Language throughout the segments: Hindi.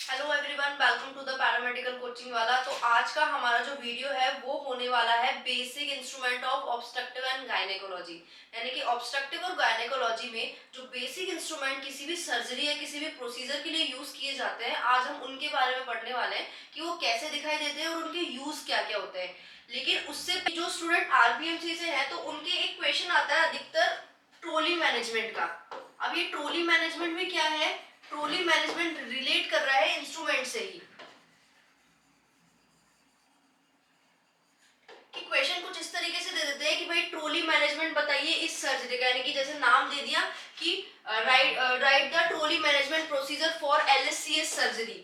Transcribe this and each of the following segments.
Hello everyone, welcome to the paramedical coaching वाला। तो आज का हमारा जो वीडियो है वो होने वाला है basic instrument of obstructive and gynaecology. यानी कि ऑब्स्ट्रक्टिव और गायनेकोलॉजी में जो बेसिक इंस्ट्रूमेंट किसी भी सर्जरी या किसी भी प्रोसीजर के लिए यूज किए जाते हैं, आज हम उनके बारे में पढ़ने वाले हैं कि वो कैसे दिखाई देते हैं और उनके यूज क्या क्या होते हैं। लेकिन उससे जो स्टूडेंट आरबीएमसी से है तो उनके एक क्वेश्चन आता है अधिकतर ट्रॉली मैनेजमेंट का। अब ये ट्रॉली मैनेजमेंट में क्या है, ट्रॉली मैनेजमेंट रिलेट कर रहा है इंस्ट्रूमेंट से ही। कि क्वेश्चन कुछ इस तरीके से दे देते हैं कि भाई ट्रॉली मैनेजमेंट बताइए इस सर्जरी का, यानी कि जैसे नाम दे दिया कि right the trolley management procedure for LSCS surgery.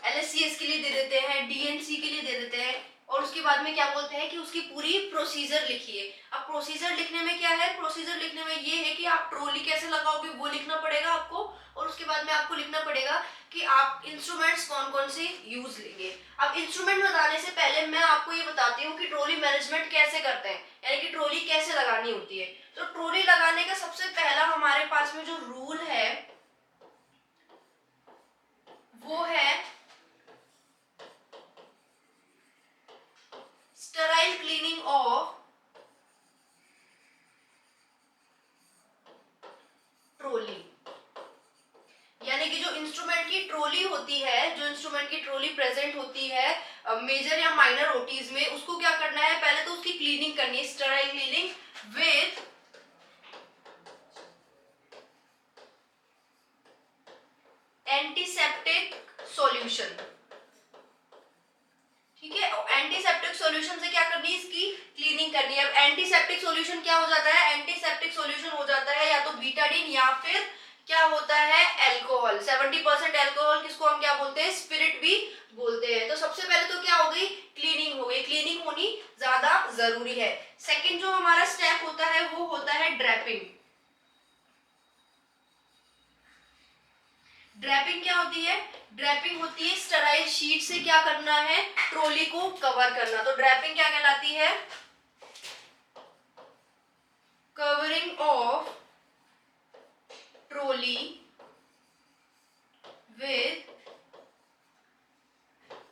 LSCS के लिए दे देते हैं, डीएनसी के लिए दे देते हैं, और उसके बाद में क्या बोलते हैं कि उसकी पूरी प्रोसीजर लिखिए। अब प्रोसीजर लिखने में क्या है, प्रोसीजर लिखने में ये है कि आप ट्रॉली कैसे लगाओगे वो लिखना पड़ेगा आपको, और उसके बाद में आपको लिखना पड़ेगा कि आप इंस्ट्रूमेंट्स कौन कौन से यूज लेंगे। अब इंस्ट्रूमेंट बताने से पहले मैं आपको ये बताती हूँ कि ट्रॉली मैनेजमेंट कैसे करते हैं, यानी कि ट्रॉली कैसे लगानी होती है। तो ट्रॉली लगाने का सबसे पहला हमारे पास में जो रूल है वो है स्टेराइल क्लीनिंग ऑफ ट्रॉली। यानी कि जो इंस्ट्रूमेंट की ट्रॉली होती है, जो इंस्ट्रूमेंट की ट्रॉली प्रेजेंट होती है मेजर या माइनर ओटीज में, उसको क्या करना है, पहले तो उसकी क्लीनिंग करनी है, sterile cleaning with antiseptic solution. ठीक है, एंटीसेप्टिक सॉल्यूशन से क्या करनी है, इसकी क्लीनिंग करनी है। अब एंटीसेप्टिक सॉल्यूशन क्या हो जाता है, एंटीसेप्टिक सॉल्यूशन हो जाता है या तो बीटाडीन या फिर क्या होता है अल्कोहल। 70% अल्कोहल, किसको हम क्या बोलते हैं, स्पिरिट भी बोलते हैं। तो सबसे पहले तो क्या हो गई, क्लीनिंग हो गई, क्लीनिंग होनी ज्यादा जरूरी है। सेकंड जो हमारा स्टेप होता है वो होता है ड्रैपिंग। ड्रैपिंग क्या होती है, ड्रैपिंग होती है स्टेराइल शीट से क्या करना है, ट्रॉली को कवर करना। तो ड्रैपिंग क्या कहलाती है, covering of trolley with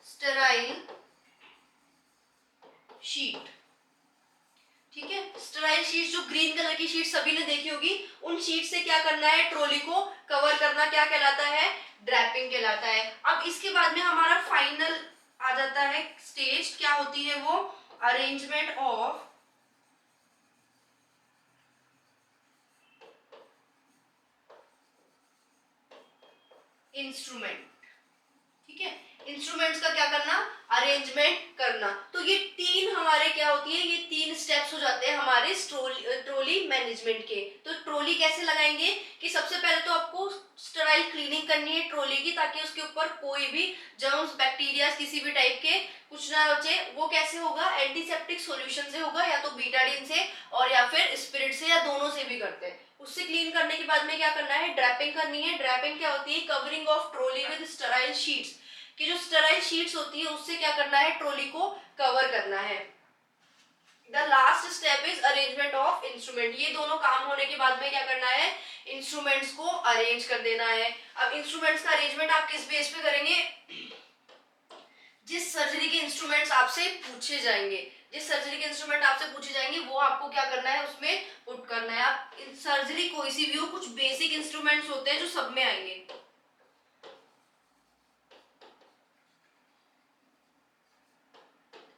sterile sheet. ठीक है, स्टेराइल शीट जो ग्रीन कलर की शीट सभी ने देखी होगी, उन शीट से क्या करना है, ट्रॉली को कवर करना क्या कहलाता है, ड्रैपिंग कहलाता है। अब इसके बाद में हमारा फाइनल आ जाता है स्टेज, क्या होती है वो, अरेंजमेंट ऑफ इंस्ट्रूमेंट। ठीक है, इंस्ट्रूमेंट्स का क्या करना, अरेंजमेंट करना। तो ये तीन हमारे क्या होती है, ये तीन स्टेप्स हो जाते हैं हमारे ट्रॉली मैनेजमेंट के। तो ट्रॉली कैसे लगाएंगे कि सबसे पहले तो आपको स्टेराइल क्लीनिंग करनी है ट्रॉली की, ताकि उसके ऊपर कोई भी जर्म्स बैक्टीरिया किसी भी टाइप के कुछ ना बचे। वो कैसे होगा, एंटीसेप्टिक सॉल्यूशन से होगा, या तो बीटाडीन से और या फिर स्पिरिट से, या दोनों से भी करते हैं। उससे क्लीन करने के बाद में क्या करना है, ड्रैपिंग करनी है। ड्रैपिंग क्या होती है, covering of trolley with sterile sheets, कि जो स्टेराइल शीट्स होती है उससे क्या करना है, ट्रॉली को कवर करना है। The last step is arrangement of instrument. ये दोनों काम होने के बाद में क्या करना है, इंस्ट्रूमेंट्स को अरेंज कर देना है। अब इंस्ट्रूमेंट्स का अरेंजमेंट आप किस बेस पे करेंगे, जिस सर्जरी के इंस्ट्रूमेंट्स आपसे पूछे जाएंगे, जिस सर्जरी के इंस्ट्रूमेंट आपसे पूछे जाएंगे वो आपको क्या करना है, उसमें पुट करना है। आप सर्जरी कोई सी भी हो, कुछ बेसिक इंस्ट्रूमेंट्स होते हैं जो सब में आएंगे।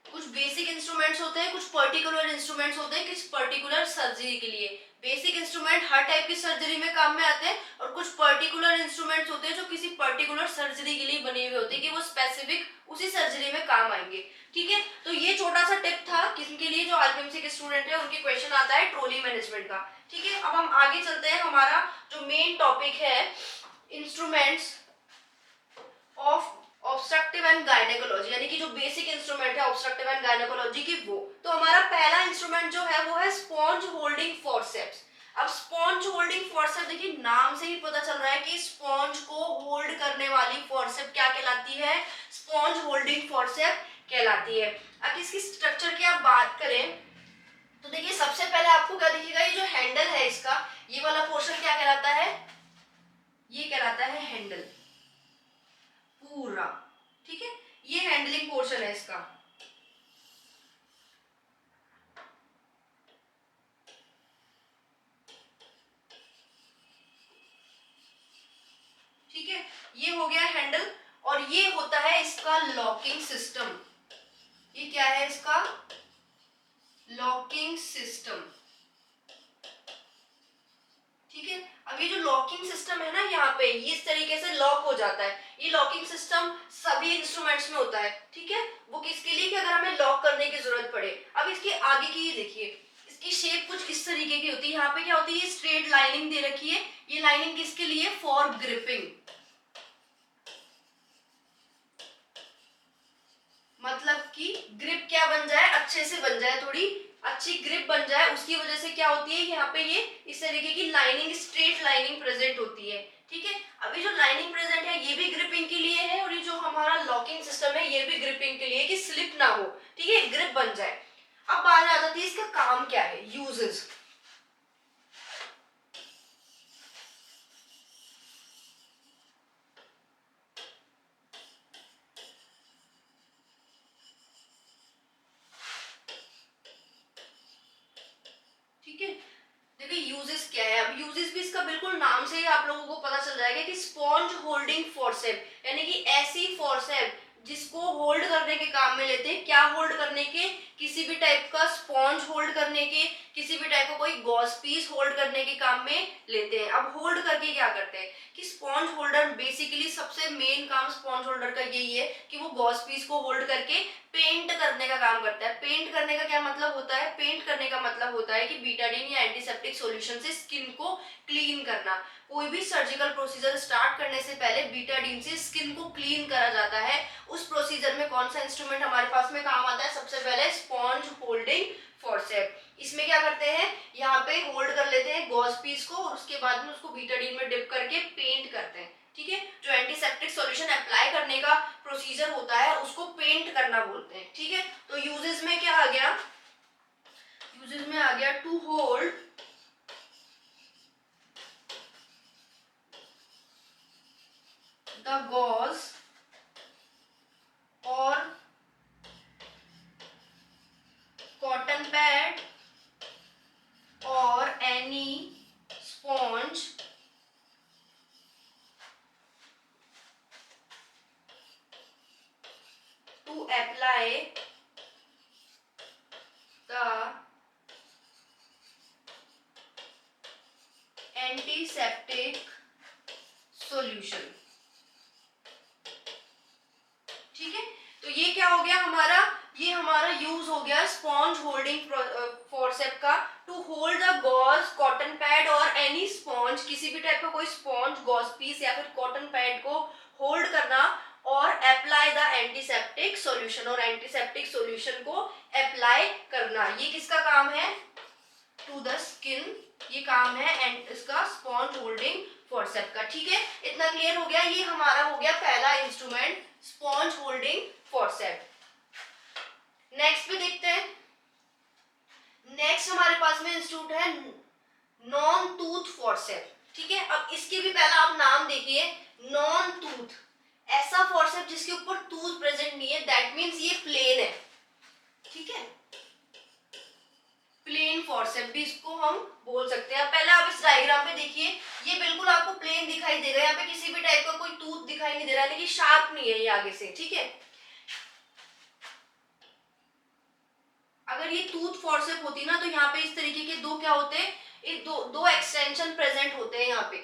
कुछ बेसिक इंस्ट्रूमेंट्स होते हैं, कुछ पर्टिकुलर इंस्ट्रूमेंट्स होते हैं किस पर्टिकुलर सर्जरी के लिए। बेसिक इंस्ट्रूमेंट हर टाइप की सर्जरी में काम में आते हैं, और कुछ पर्टिकुलर इंस्ट्रूमेंट्स होते हैं जो किसी पर्टिकुलर सर्जरी के लिए बने हुए होते हैं कि वो स्पेसिफिक उसी सर्जरी में काम आएंगे। ठीक है, तो ये छोटा सा टिप था किसके लिए, जो आरपीएमसी के स्टूडेंट है उनके क्वेश्चन आता है ट्रॉली मैनेजमेंट का। ठीक है, अब हम आगे चलते हैं। हमारा जो मेन टॉपिक है instruments of obstructive and gynaecology, यानी कि जो बेसिक इंस्ट्रूमेंट है ऑब्स्ट्रक्टिव एंड गायनेकोलॉजी की वो। तो हमारा पहला इंस्ट्रूमेंट जो है वो है स्पॉन्ज होल्डिंग फॉरसेप्स। अब स्पॉन्ज होल्डिंग फॉरसेप, देखिए नाम से ही पता चल रहा है कि स्पॉन्ज को होल्ड करने वाली फॉरसेप क्या कहलाती है, स्पॉन्ज होल्डिंग फॉरसेप कहलाती है। अब इसकी स्ट्रक्चर की आप बात करें तो देखिए सबसे पहले आपको क्या दिखेगा, ये जो हैंडल है इसका, ये वाला पोर्शन क्या कहलाता है, ये कहलाता है हैंडल। रहा, ठीक है, ये हैंडलिंग पोर्शन है इसका। ठीक है, ये हो गया हैंडल, और ये होता है इसका लॉकिंग सिस्टम। ये क्या है इसका लॉकिंग सिस्टम, ठीक है। अब ये जो लॉकिंग सिस्टम है ना, यहाँ पे ये इस तरीके से लॉक हो जाता है। ये लॉकिंग सिस्टम सभी इंस्ट्रूमेंट्स में होता है, ठीक है। वो किसके लिए कि अगर हमें लॉक करने की जरूरत पड़े। अब इसके आगे की ये देखिए, इसकी शेप कुछ इस तरीके की होती है। यहाँ पे क्या होती है, ये स्ट्रेट लाइनिंग दे रखी है। ये लाइनिंग किसके लिए, फॉर ग्रिपिंग, मतलब कि ग्रिप क्या बन जाए, अच्छे से बन जाए, थोड़ी अच्छी ग्रिप बन जाए। उसकी वजह से क्या होती है, यहाँ पे ये इस तरीके की लाइनिंग, स्ट्रेट लाइनिंग प्रेजेंट होती है, ठीक है। अभी जो लाइनिंग प्रेजेंट है ये भी ग्रिपिंग के लिए है, और ये जो हमारा लॉकिंग सिस्टम है ये भी ग्रिपिंग के लिए, कि स्लिप ना हो, ठीक है, ग्रिप बन जाए। अब बात आ जाती है इसका काम क्या है, यूजेस। ठीक है, देखिए यूजेस क्या है। अब यूजेस भी इसका बिल्कुल नाम से ही आप लोगों को पता चल जाएगा कि स्पॉन्ज होल्डिंग फोर्सेप, यानी कि ऐसी फोर्सेप जिसको होल्ड करने के काम में लेते हैं। क्या होल्ड करने के, किसी भी टाइप का स्पॉन्ज होल्ड करने के, किसी भी टाइप का कोई गॉस पीस होल्ड करने के काम में लेते हैं। अब होल्ड करके क्या करते हैं कि स्पॉन्ज होल्डर बेसिकली सबसे मेन काम स्पॉन्ज होल्डर का यही है कि वो गॉस पीस को होल्ड करके पेंट करने का काम करता है। पेंट करने का क्या मतलब होता है, पेंट करने का मतलब होता है कि बीटाडीन या एंटीसेप्टिक सॉल्यूशन से स्किन को क्लीन करना। कोई भी सर्जिकल प्रोसीजर स्टार्ट करने से पहले बीटाडीन से स्किन को क्लीन करा जाता है। उस प्रोसीजर में कौन सा इंस्ट्रूमेंट हमारे पास में काम आता है, सबसे पहले स्पॉन्ज होल्डिंग फोर्सेप। इसमें क्या करते हैं, यहाँ पे होल्ड कर लेते हैं गॉस पीस को, और उसके बाद में उसको बीटाडीन में डिप करके पेंट करते हैं, ठीक है। जो एंटीसेप्टिक सॉल्यूशन अप्लाई करने का प्रोसीजर होता है उसको पेंट करना बोलते हैं, ठीक है। तो यूजेस में क्या आ गया, यूजेस में आ गया टू होल्ड द गॉज और कॉटन पैड और any sponge to apply the antiseptic solution, ठीक है। तो ये क्या हो गया हमारा, ये हमारा यूज हो गया स्पॉन्ज होल्डिंग फोर्सेप का, to hold the gauze, cotton pad और एनी स्पॉन्ज, किसी भी टाइप का कोई स्पॉन्ज, गॉज पीस या फिर कॉटन पैड को होल्ड करना और अप्लाई द एंटीसेप्टिक सॉल्यूशन, और एंटीसेप्टिक सॉल्यूशन को अप्लाई करना। ये किसका काम है, टू द स्किन, ये काम है एंड इसका स्पॉन्ज होल्डिंग फोर्सेप का, ठीक है। इतना क्लियर हो गया। ये हमारा हो गया पहला instrument, sponge holding forcep. Next पे देखते हैं। नेक्स्ट हमारे पास में इंस्ट्रूमेंट है नॉन टूथ फोर्सेप, ठीक है। अब इसके भी पहला आप नाम देखिए, नॉन टूथ, ऐसा फोर्सेप जिसके ऊपर टूथ प्रेजेंट नहीं है, दैट मींस ये प्लेन है, ठीक है। प्लेन फोर्सेप भी इसको हम बोल सकते हैं। पहले आप इस डायग्राम पे देखिए, ये बिल्कुल आपको प्लेन दिखाई देगा, यहाँ पे किसी भी टाइप का कोई टूथ दिखाई नहीं दे रहा है, यानी कि शार्प नहीं है ये आगे से, ठीक है। अगर ये टूथ फोर्सेप होती ना तो यहाँ पे इस तरीके के दो क्या होते हैं, एक दो एक्सटेंशन प्रेजेंट होते हैं यहाँ पे,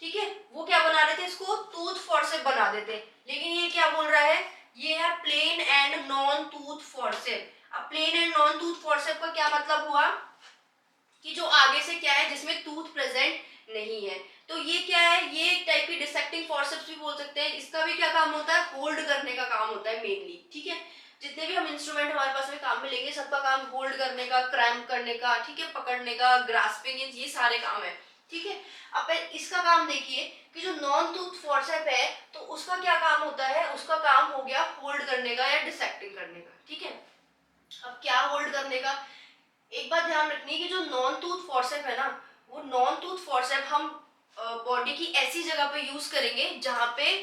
ठीक है। वो क्या बना रहे थे, इसको टूथ फोर्सेप बना देते, लेकिन ये क्या बोल रहा है, ये है plain and non tooth forcep. अब plain and non tooth forcep का क्या मतलब हुआ कि जो आगे से क्या है जिसमें टूथ प्रेजेंट नहीं है। तो ये क्या है, ये एक टाइप की डिसेक्टिंग फोर्सेप्स भी बोल सकते हैं। इसका भी क्या काम होता है, होल्ड करने का काम होता है मेनली, ठीक है। जितने भी हम इंस्ट्रूमेंट हमारे पास में काम में लेंगे सबका काम होल्ड करने का, क्रैम्प करने का, ठीक है, पकड़ने का, ग्रास्पिंग, ये सारे काम है, ठीक है। अब इसका काम देखिए कि जो नॉन टूथ फोर्सेप है तो उसका क्या काम होता है, उसका काम हो गया होल्ड करने का या डिसेक्टिंग करने का, ठीक है। अब क्या होल्ड करने का, एक बात ध्यान रखनी कि जो नॉन टूथ फोर्सेप है ना, वो नॉन टूथ फोर्सेप हम बॉडी की ऐसी जगह पे यूज करेंगे जहां पे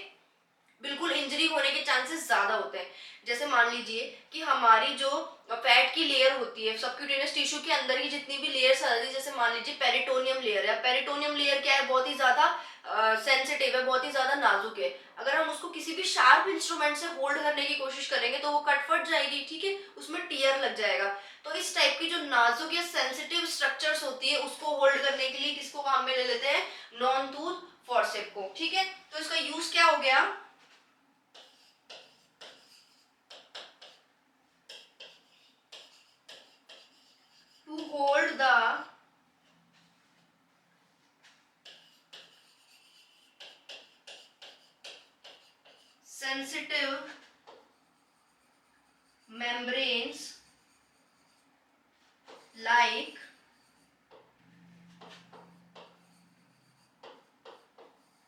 बिल्कुल इंजरी होने के चांसेस ज्यादा होते हैं। जैसे मान लीजिए कि हमारी जो फैट की लेयर होती है, सबक्यूटेनियस टिश्यू के अंदर की जितनी भी लेयर्स आ जाती है, जैसे मान लीजिए पेरिटोनियम लेयर है। पेरिटोनियम लेयर क्या है, बहुत ही ज्यादा सेंसिटिव है, बहुत ही ज्यादा नाजुक है। अगर हम उसको किसी भी शार्प इंस्ट्रूमेंट से होल्ड करने की कोशिश करेंगे तो वो कट फट जाएगी, ठीक है, उसमें टीयर लग जाएगा। तो इस टाइप की जो नाजुक या सेंसिटिव स्ट्रक्चर्स होती है उसको होल्ड करने के लिए किसको काम में ले लेते हैं, नॉन टूथ फॉरसेप को, ठीक है। तो इसका यूज क्या हो गया, to hold the sensitive membranes like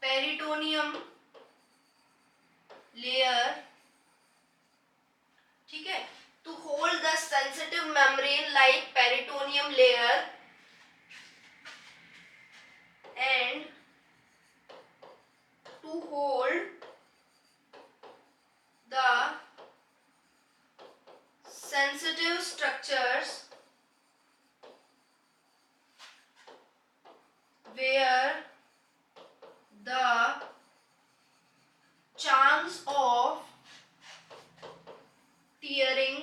peritoneum layer, ठीक है, to hold the sensitive membrane like peritoneum layer and to hold the sensitive structures where the chance of tearing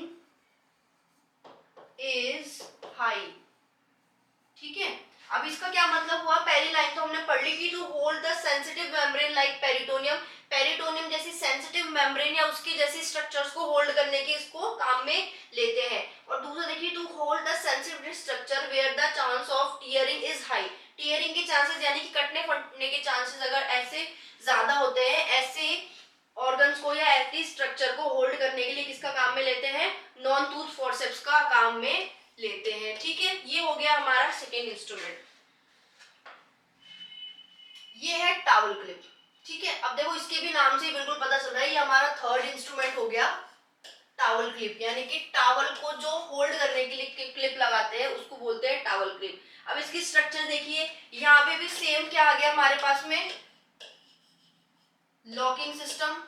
is high, ठीक है। अब इसका क्या मतलब हुआ, पहली लाइन तो हमने पढ़ ली कि to hold the sensitive membrane like peritoneum, peritoneum जैसी सेंसिटिव मेम्ब्रेन या उसकी जैसी स्ट्रक्चर्स को होल्ड करने के इसको काम में लेते हैं। और दूसरा देखिए, to hold the sensitive structure where the chance of tearing is high, tearing के चांसेस यानी कि कटने फटने के चांसेस अगर ऐसे ज्यादा होते हैं, ऐसे ऑर्गन्स को या ऐसी स्ट्रक्चर को होल्ड करने के लिए किसका काम में लेते हैं, नॉन टूथ फॉरसेप्स का काम में लेते हैं, ठीक है। ये हो गया हमारा सेकेंड इंस्ट्रूमेंट, ये है टावल क्लिप, ठीक है। अब देखो इसके भी नाम से ही बिल्कुल पता चल रहा है, ये हमारा थर्ड इंस्ट्रूमेंट हो गया टावल क्लिप, यानी कि टावल को जो होल्ड करने के लिए क्लिप लगाते हैं उसको बोलते हैं टावल क्लिप। अब इसकी स्ट्रक्चर देखिए, यहाँ पे भी सेम क्या आ गया हमारे पास में, लॉकिंग सिस्टम।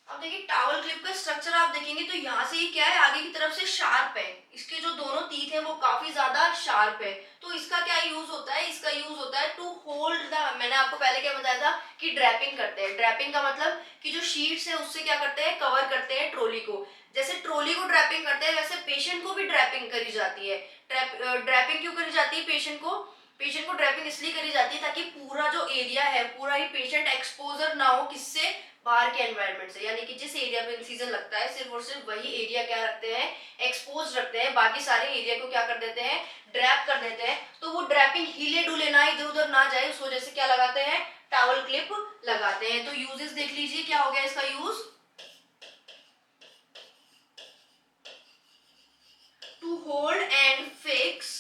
अब देखिए टावल क्लिप का स्ट्रक्चर आप देखेंगे तो यहाँ से ये क्या है, आगे की तरफ से शार्प है, इसके जो दोनों टीथ हैं वो काफी ज्यादा शार्प है। तो इसका क्या यूज होता है, इसका यूज होता है टू होल्ड द, मैंने आपको पहले क्या बताया था कि ड्रैपिंग करते हैं। ड्रैपिंग का मतलब कि जो शीट्स है उससे क्या करते हैं, कवर करते हैं ट्रॉली को। जैसे ट्रॉली को ड्रैपिंग करते हैं वैसे पेशेंट को भी ड्रैपिंग करी जाती है। ड्रैपिंग क्यों करी जाती है पेशेंट को, पेशेंट को ड्रैपिंग इसलिए करी जाती है ताकि पूरा जो एरिया है पूरा ही पेशेंट एक्सपोजर ना हो, किससे, बाहर के एनवायरनमेंट से, यानी कि जिस एरिया पे इंसिजन लगता है सिर्फ और सिर्फ वही एरिया क्या रखते हैं, एक्सपोज रखते हैं, बाकी सारे एरिया को क्या कर देते हैं, ड्रैप कर देते हैं। तो वो ड्रैपिंग हिले डुले ना, इधर उधर ना जाए, उस वजह से क्या लगाते हैं, टावल क्लिप लगाते हैं। तो यूजेस देख लीजिए, क्या हो गया इसका use, to hold and fix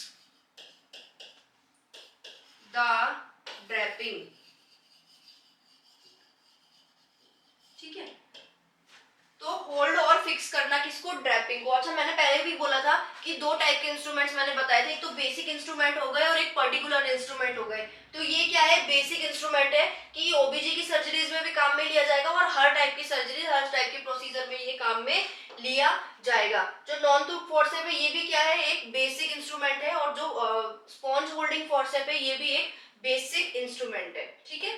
the draping, ठीक है। तो होल्ड और फिक्स करना किसको, ड्रैपिंग को। अच्छा मैंने पहले भी बोला था कि दो टाइप के इंस्ट्रूमेंट्स मैंने बताए थे, एक तो बेसिक इंस्ट्रूमेंट हो गए और एक पर्टिकुलर इंस्ट्रूमेंट हो गए। तो ये क्या है, बेसिक इंस्ट्रूमेंट है कि ये ओबीजी की सर्जरीज में भी काम में लिया जाएगा और हर टाइप की सर्जरी, हर टाइप के प्रोसीजर में ये काम में लिया जाएगा। जो नॉन टूथ फॉरसेप है ये भी क्या है, एक बेसिक इंस्ट्रूमेंट है, और जो स्पॉन्ज होल्डिंग फॉरसेप है ये भी एक बेसिक इंस्ट्रूमेंट है, ठीक है।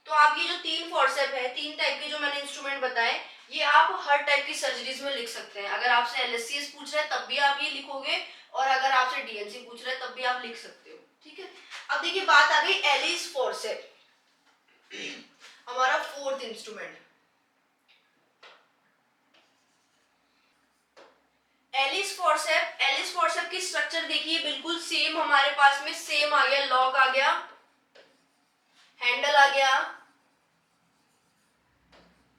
तो आप ये जो तीन फॉरसेप है, तीन टाइप के जो मैंने इंस्ट्रूमेंट बताए, ये आप हर टाइप की सर्जरीज में लिख सकते हैं। अगर आपसे एलएससीएस पूछ रहे हैं तब भी आप ये लिखोगे, और अगर आपसे डीएनसी पूछ रहे हैं तब भी आप लिख सकते हो, ठीक है। अब देखिए बात आ गई एलिस फॉरसेप, हमारा फोर्थ इंस्ट्रूमेंट। एलिस फॉरसेप की स्ट्रक्चर देखिए बिल्कुल सेम हमारे पास में, सेम आ गया, लॉक आ गया, हैंडल आ गया,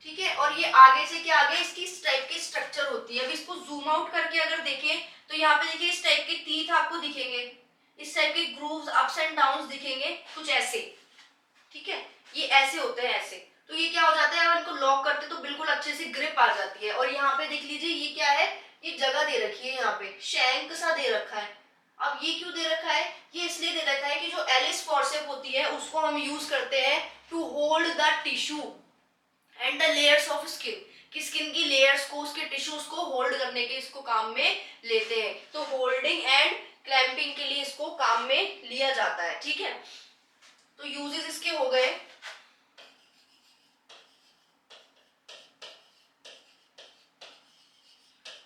ठीक है। और ये आगे से क्या आ गया, इसकी इस टाइप की स्ट्रक्चर होती है। अब इसको जूम आउट करके अगर देखें तो यहाँ पे देखिए इस टाइप के टीथ आपको दिखेंगे, इस टाइप के ग्रूव्स, अप्स एंड डाउन्स दिखेंगे कुछ ऐसे, ठीक है, ये ऐसे होते हैं ऐसे। तो ये क्या हो जाता है, अगर इनको लॉक करते तो बिल्कुल अच्छे से ग्रिप आ जाती है। और यहाँ पे देख लीजिए ये क्या है, ये जगह दे रखी है, यहाँ पे शैंक सा दे रखा है। अब ये क्यों दे रखा है? ये इसलिए दे रखा है कि जो एलिस फॉर्सेप होती है उसको हम यूज करते हैं to hold the tissue and the layers of skin, कि स्किन की लेयर्स को, उसके टिश्यूज को होल्ड करने के इसको काम में लेते हैं। तो होल्डिंग एंड क्लैंपिंग के लिए इसको काम में लिया जाता है। ठीक है, तो यूजेस इसके हो गए।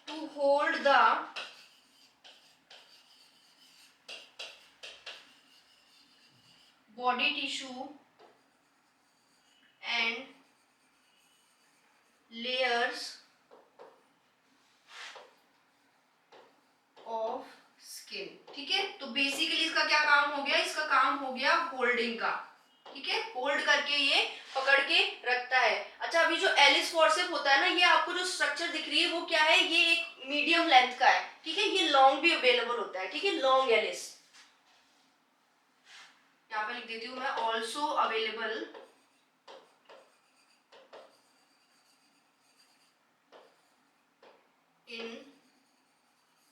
To hold the body tissue and layers of skin। ठीक है, तो बेसिकली इसका क्या काम हो गया? इसका काम हो गया होल्डिंग का। ठीक है, होल्ड करके ये पकड़ के रखता है। अच्छा, अभी जो एलिस फॉर्सेप होता है ना, ये आपको जो स्ट्रक्चर दिख रही है वो क्या है? ये एक मीडियम लेंथ का है। ठीक है, ये लॉन्ग भी अवेलेबल होता है। ठीक है, लॉन्ग एलिस, यहाँ पे लिख देती हूँ मैं, also available in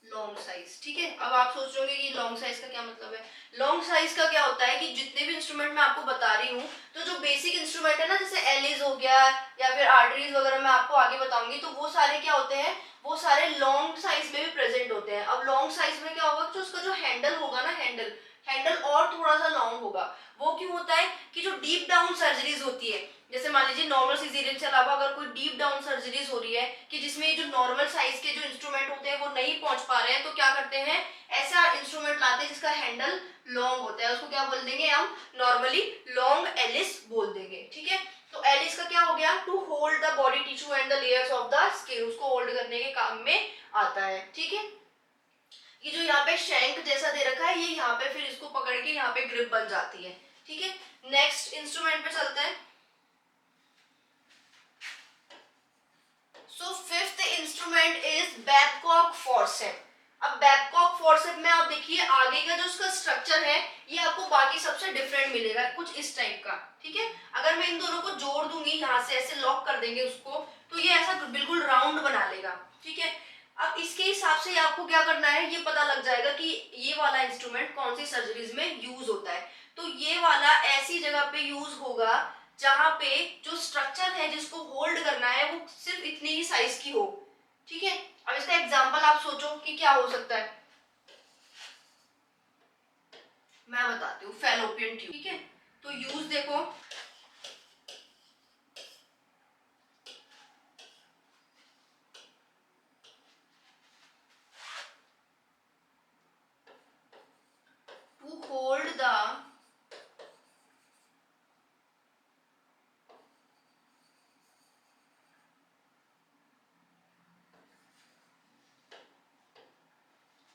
long size. ठीक है, अब आप सोच रहे होंगे कि लॉन्ग साइज का क्या मतलब है? लॉन्ग साइज का क्या होता है कि जितने भी इंस्ट्रूमेंट मैं आपको बता रही हूँ, तो जो बेसिक इंस्ट्रूमेंट है ना, जैसे एलिस हो गया या फिर आर्टरीज वगैरह, मैं आपको आगे बताऊंगी, तो वो सारे क्या होते हैं? वो सारे लॉन्ग साइज में भी प्रेजेंट होते हैं। अब लॉन्ग साइज में क्या होगा? तो उसका जो हैंडल होगा ना, हैंडल हैंडल और थोड़ा सा लॉन्ग होगा। वो क्यों होता है? कि जो डीप डाउन सर्जरीज होती है, जैसे मान लीजिए नॉर्मल सिजेरियन के अलावा अगर कोई डीप डाउन सर्जरीज हो रही है कि जिसमें ये जो नॉर्मल साइज के जो इंस्ट्रूमेंट होते हैं वो नहीं पहुंच पा रहे हैं, तो क्या करते हैं? ऐसा इंस्ट्रूमेंट लाते हैं जिसका हैंडल लॉन्ग होता है। उसको क्या बोल देंगे हम? नॉर्मली लॉन्ग एलिस बोल देंगे। ठीक है, तो एलिस का क्या हो गया? To hold the body tissue and the layers of the skin, उसको होल्ड करने के काम में आता है। ठीक है, ये जो यहाँ पे शैंक जैसा दे रखा है, ये यहाँ पे फिर इसको पकड़ के यहाँ पे ग्रिप बन जाती है। ठीक है, नेक्स्ट इंस्ट्रूमेंट पे चलते हैं। So fifth instrument is Babcock forceps. अब बैबकॉक फॉर्सेप में आप देखिए आगे का जो उसका स्ट्रक्चर है, ये आपको बाकी सबसे डिफरेंट मिलेगा, कुछ इस टाइप का। ठीक है, अगर मैं इन दोनों को जोड़ दूंगी, यहाँ से ऐसे लॉक कर देंगे उसको, तो ये ऐसा बिल्कुल राउंड बना लेगा। ठीक है, अब इसके हिसाब से आपको क्या करना है, ये पता लग जाएगा कि ये वाला इंस्ट्रूमेंट कौन सी सर्जरीज में यूज होता है। तो ये वाला ऐसी जगह पे यूज होगा जहां पे जो स्ट्रक्चर है जिसको होल्ड करना है वो सिर्फ इतनी ही साइज की हो। ठीक है, अब इसका एग्जांपल आप सोचो कि क्या हो सकता है। मैं बताती हूँ, फैलोपियन ट्यूब। ठीक है, तो यूज देखो, to hold the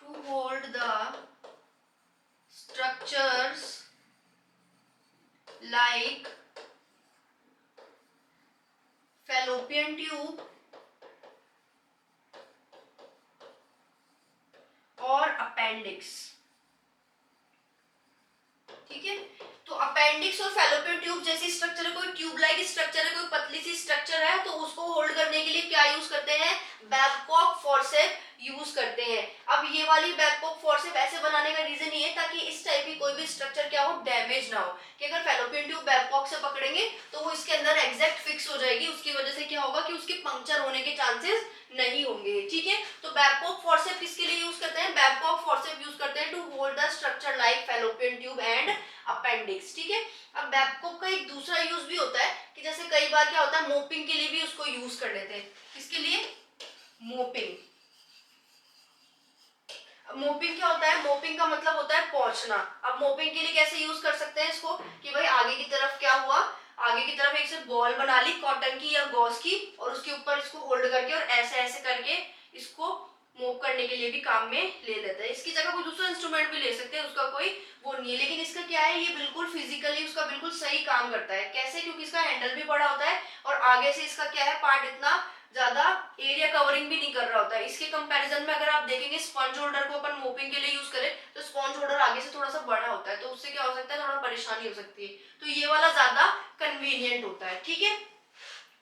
to hold the structures like Fallopian tube और अपेंडिक्स। ठीक है, तो अपेंडिक्स और फैलोपियन ट्यूब जैसी स्ट्रक्चर है, कोई ट्यूब लाइक स्ट्रक्चर है, कोई पतली सी स्ट्रक्चर है, तो उसको होल्ड करने के लिए क्या यूज करते हैं? बैबकॉक फॉर्सेप यूज करते हैं। अब ये वाली बैबकॉक फॉर्सेप ऐसे बनाने का रीजन ये है ताकि इस टाइप की कोई भी स्ट्रक्चर क्या हो, डैमेज ना हो, कि अगर फैलोपियन ट्यूब बैबकॉक से पकड़ेंगे तो वो इसके अंदर एग्जैक्ट फिक्स हो जाएगी, उसकी वजह से क्या होगा कि उसके पंक्चर होने के चांसेस नहीं होंगे। ठीक है, तो बैबकॉक फॉर्सेप किसके लिए यूज करते हैं? बैबकॉक फॉर्सेप यूज करते हैं to hold the structure like Fallopian tube and appendix. ठीक है, अब बैबकॉक का एक दूसरा यूज भी होता है कि जैसे कई बार क्या होता है, मोपिंग के लिए भी उसको यूज कर लेते हैं। किसके लिए? मोपिंग। मोपिंग क्या होता है? मोपिंग का मतलब होता है पहुंचना। अब मोपिंग के लिए कैसे यूज कर सकते हैं इसको, कि भाई आगे की तरफ क्या हुआ, आगे की तरफ एक से बॉल बना ली कॉटन की या गॉज की, और उसके ऊपर इसको होल्ड करके और ऐसे ऐसे करके इसको मूव करने के लिए भी काम में ले लेते हैं। इसकी जगह कोई दूसरा इंस्ट्रूमेंट भी ले सकते हैं, उसका कोई वो नहीं है, लेकिन इसका क्या है, ये बिल्कुल फिजिकली उसका बिल्कुल सही काम करता है। कैसे? क्योंकि इसका हैंडल भी बड़ा होता है और आगे से इसका क्या है, पार्ट इतना ज्यादा एरिया कवरिंग भी नहीं कर रहा होता है। इसके कंपैरिजन में अगर आप देखेंगे स्पंज होल्डर को अपन मोपिंग के लिए यूज करें तो स्पंज होल्डर आगे से थोड़ा सा बड़ा होता है, तो उससे क्या हो सकता है, थोड़ा परेशानी हो सकती है। तो ये वाला ज्यादा कन्वीनियंट होता है। ठीक है,